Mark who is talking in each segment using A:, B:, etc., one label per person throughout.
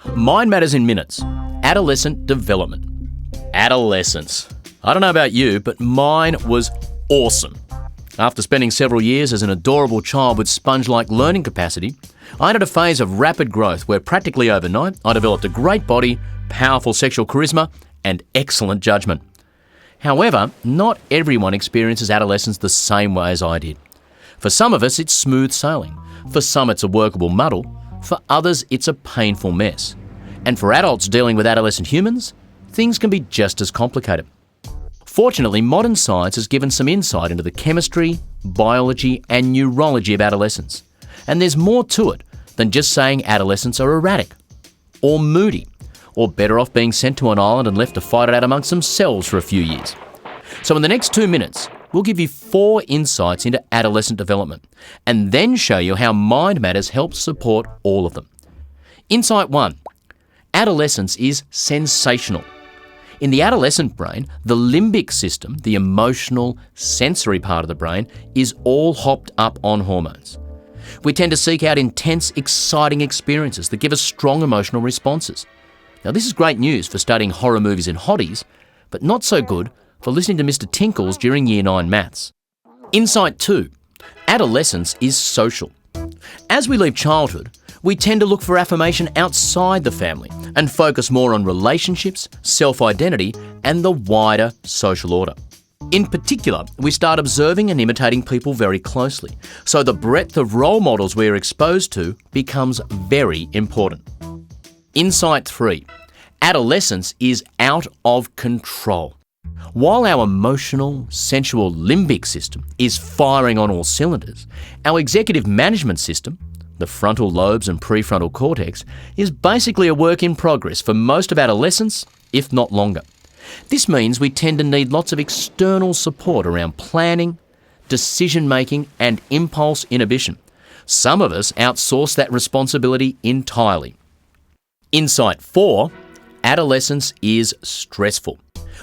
A: Mind Matters in Minutes. Adolescent development. Adolescence. I don't know about you, but mine was awesome. After spending several years as an adorable child with sponge-like learning capacity, I entered a phase of rapid growth where practically overnight I developed a great body, powerful sexual charisma, and excellent judgment. However, not everyone experiences adolescence the same way as I did. For some of us, it's smooth sailing. For some, it's a workable muddle. For others, it's a painful mess. And for adults dealing with adolescent humans, things can be just as complicated. Fortunately, modern science has given some insight into the chemistry, biology, and neurology of adolescence. And there's more to it than just saying adolescents are erratic, or moody, or better off being sent to an island and left to fight it out amongst themselves for a few years. So in the next 2 minutes, we'll give you 4 insights into adolescent development, and then show you how Mind Matters helps support all of them. Insight 1. Adolescence is sensational. In the adolescent brain, the limbic system, the emotional, sensory part of the brain, is all hopped up on hormones. We tend to seek out intense, exciting experiences that give us strong emotional responses. Now, this is great news for studying horror movies in hotties, but not so good for listening to Mr. Tinkles during Year 9 maths. Insight 2. Adolescence is social. As we leave childhood, we tend to look for affirmation outside the family and focus more on relationships, self-identity, and the wider social order. In particular, we start observing and imitating people very closely, so the breadth of role models we are exposed to becomes very important. Insight 3. Adolescence is out of control. While our emotional, sensual limbic system is firing on all cylinders, our executive management system, the frontal lobes and prefrontal cortex, is basically a work in progress for most of adolescence, if not longer. This means we tend to need lots of external support around planning, decision-making, and impulse inhibition. Some of us outsource that responsibility entirely. Insight 4. Adolescence is stressful.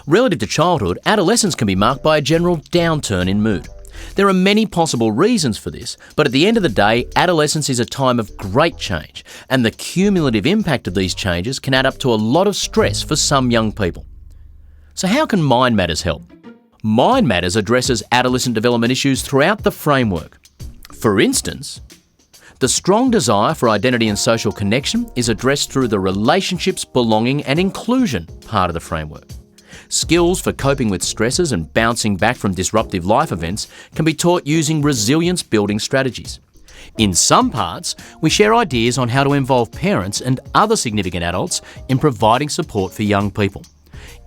A: Relative to childhood, adolescence can be marked by a general downturn in mood. There are many possible reasons for this, but at the end of the day, adolescence is a time of great change, and the cumulative impact of these changes can add up to a lot of stress for some young people. So how can Mind Matters help? Mind Matters addresses adolescent development issues throughout the framework. For instance, the strong desire for identity and social connection is addressed through the relationships, belonging, and inclusion part of the framework. Skills for coping with stresses and bouncing back from disruptive life events can be taught using resilience-building strategies. In some parts, we share ideas on how to involve parents and other significant adults in providing support for young people.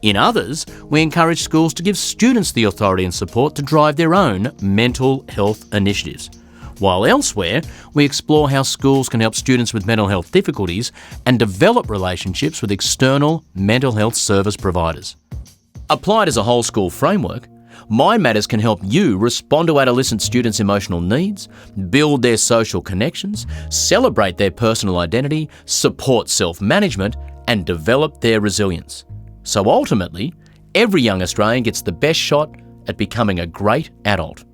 A: In others, we encourage schools to give students the authority and support to drive their own mental health initiatives. While elsewhere, we explore how schools can help students with mental health difficulties and develop relationships with external mental health service providers. Applied as a whole school framework, Mind Matters can help you respond to adolescent students' emotional needs, build their social connections, celebrate their personal identity, support self-management, and develop their resilience. So ultimately, every young Australian gets the best shot at becoming a great adult.